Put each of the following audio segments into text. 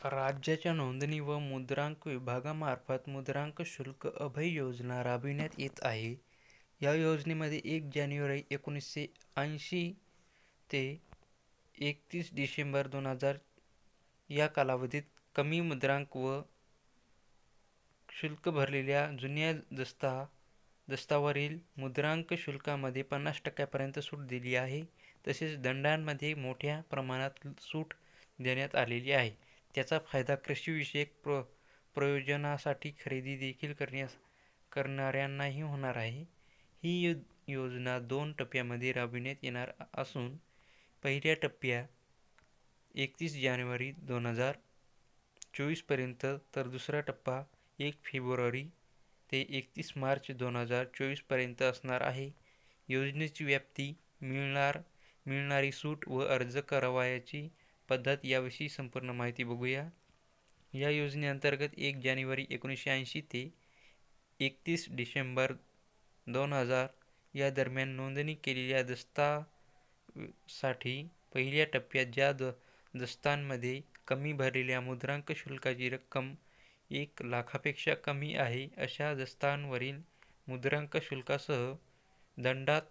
राज्याच्या नोंदणी व मुद्रांक विभागामार्फत मुद्रांक शुल्क अभय योजना राबविण्यात येत आहे. या योजनेमध्ये 1 जानेवारी 1980 ते 31 डिसेंबर 2000 या कालावधीत कमी मुद्रांक व शुल्क भरलेल्या जुन्या दस्तावरील मुद्रांक शुल्कामध्ये 50% सूट दिली आहे. तसेच दंडांमध्ये मोठ्या प्रमाणात सूट देण्यात आलेली आहे. त्याचा फायदा कृषीविषयक प्रयोजनासाठी खरेदी देखील करणाऱ्यांनाही होणार आहे. ही योजना 2 टप्प्यामध्ये राबविण्यात येणार असून पहिल्या टप्प्यात 31 जानेवारी 2024 पर्यंत तर दुसरा टप्पा 1 फेब्रुवारी ते 31 मार्च 2024 पर्यंत असणार आहे. योजनेची व्याप्ती, मिळणारी सूट व अर्ज करावयाची पद्धत याविषयी संपूर्ण माहिती बघूया. या योजनेअंतर्गत 1 जानेवारी 1980 ते 31 डिसेंबर 2000 या दरम्यान नोंदणी केलेल्या दस्तासाठी पहिल्या टप्प्यात ज्या दस्तांमध्ये कमी भरलेल्या मुद्रांक शुल्काची रक्कम 1 लाखापेक्षा कमी आहे अशा दस्तांवरील मुद्रांक शुल्कासह दंडात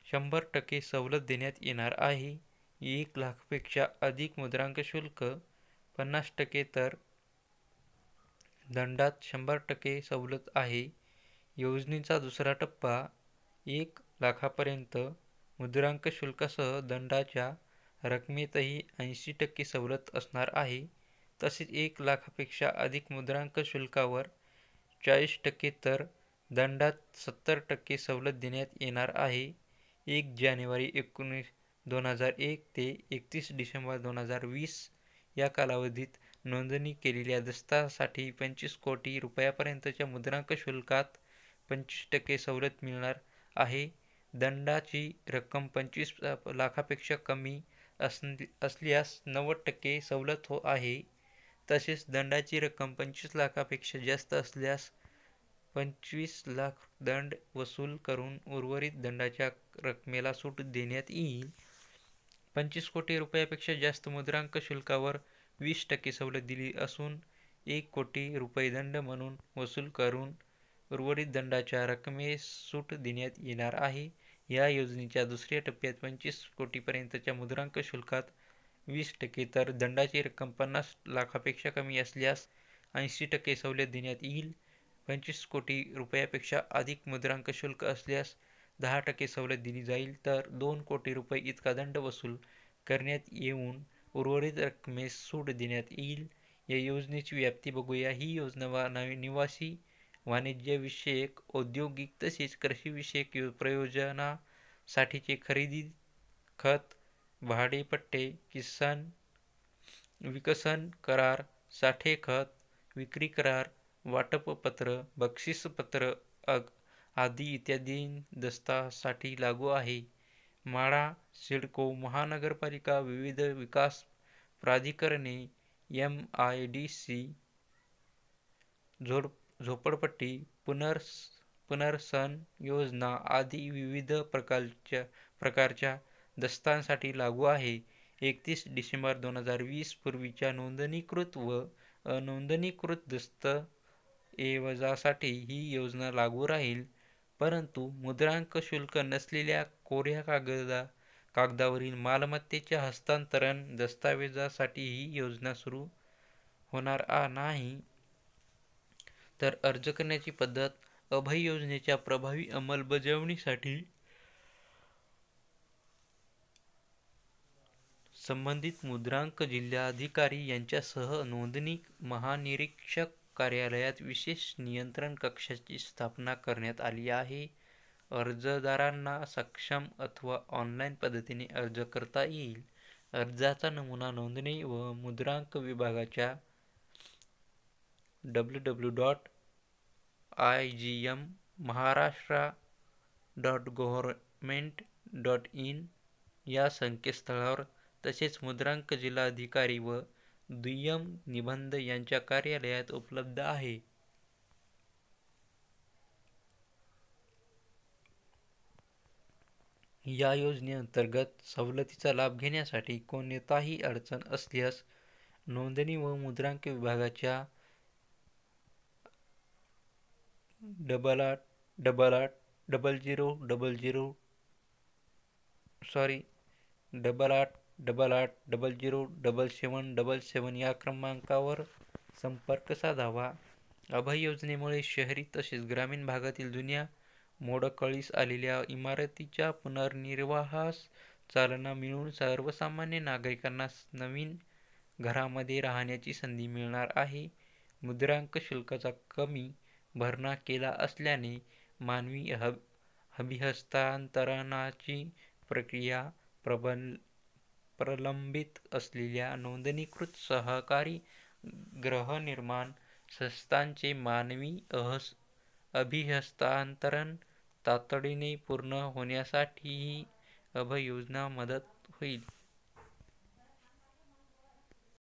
100% सवलत देण्यात येणार आहे. 1 लाखापेक्षा अधिक मुद्रांक शुल्क 50% तर दंडात 100% सवलत आहे. योजनेचा दुसरा टप्पा 1 लाखापर्यंत मुद्रांक शुल्कासह दंडाच्या रकमेतही 80% सवलत असणार आहे. तसेच 1 लाखापेक्षा अधिक मुद्रांक शुल्कावर 40% तर दंडात 70% सवलत देण्यात येणार आहे. 1 जानेवारी 2001 ते 31 डिसेंबर 2020 या कालावधीत नोंदणी केलेल्या दस्तासाठी 25 कोटी रुपयांपर्यंतच्या मुद्रांक शुल्कात 25% सवलत मिळणार आहे. दंडाची रक्कम 25 लाखापेक्षा कमी असल्यास 90% सवलत आहे. तसेच दंडाची रक्कम 25 लाखापेक्षा जास्त असल्यास 25 लाख दंड वसूल करून उर्वरित दंडाच्या रकमेला सूट देण्यात येईल. 25 कोटी रुपयांपेक्षा जास्त मुद्रांक शुल्कावर 20% सवलत दिली असून 1 कोटी रुपये दंड म्हणून वसूल करून उर्वरित दंडाच्या रकमेस सूट देण्यात येणार आहे. या योजनेच्या दुसऱ्या टप्प्यात 25 कोटीपर्यंतच्या मुद्रांक शुल्कात 20% तर दंडाची रक्कम 50 लाखापेक्षा कमी असल्यास 80% सवलत देण्यात येईल. 25 कोटी रुपयांपेक्षा अधिक मुद्रांक शुल्क असल्यास 10% सवलत दिली जाईल तर 2 कोटी रुपये इतका दंड वसूल करण्यात येऊन उर्वरित रकमेस सूट देण्यात येईल. या योजनेची व्याप्ती बघूया. ही योजना निवासी, वाणिज्यविषयक, औद्योगिक तसेच कृषीविषयक प्रयोजनासाठीचे खरेदी, खत, भाडेपट्टे, विकसन करार, साठे खत, विक्री करार, वाटपपत्र, बक्षीसपत्र आदी इत्यादी दस्तासाठी लागू आहे. म्हाडा, सिडको, महानगरपालिका, विविध विकास प्राधिकरणे, MIDC, झोपडपट्टी पुनर्वसन योजना आदी विविध प्रकारच्या दस्तांसाठी लागू आहे. 31 डिसेंबर 2020 पूर्वीच्या नोंदणीकृत व अनोंदणीकृत दस्तऐवजासाठी ही योजना लागू राहील. परंतु मुद्रांक शुल्क नसलेल्या कोऱ्या कागदावरील मालमत्तेच्या हस्तांतरण दस्तऐवजासाठी ही योजना सुरू होणार नाही. तर अर्ज करण्याची पद्धत. अभय योजनेच्या प्रभावी अंमलबजावणीसाठी संबंधित मुद्रांक जिल्हाधिकारी यांच्यासह नोंदणी महानिरीक्षक कार्यालयात विशेष नियंत्रण कक्षाची स्थापना करण्यात आली आहे. अर्जदारांना सक्षम अथवा ऑनलाईन पद्धतीने अर्ज करता येईल. अर्जाचा नमुना नोंदणी व मुद्रांक विभागाच्या www.igmmaharashtra.government.in या संकेतस्थळावर तसेच मुद्रांक जिल्हाधिकारी व दुय्यम निबंध यांच्या कार्यालयात उपलब्ध आहे. या योजनेअंतर्गत सवलतीचा लाभ घेण्यासाठी कोणताही अडचण असल्यास नोंदणी व मुद्रांक विभागाच्या 8888007777 या क्रमांकावर संपर्क साधावा. अभय योजनेमुळे शहरी तसेच ग्रामीण भागातील जुन्या मोडकळीस आलेल्या इमारतींच्या पुनर्निर्वाहास चालना मिळून सर्वसामान्य नागरिकांना नवीन घरांमध्ये राहण्याची संधी मिळणार आहे. मुद्रांक शुल्काचा कमी भरणा केला असल्याने मानवी अभिहस्तांतरणाची प्रक्रिया प्रलंबित असलेल्या नोंदणीकृत सहकारी गृहनिर्माण संस्थांचे मानवी अभिहस्तांतरण तातडीने पूर्ण होण्यासाठी ही अभय योजना मदत होईल.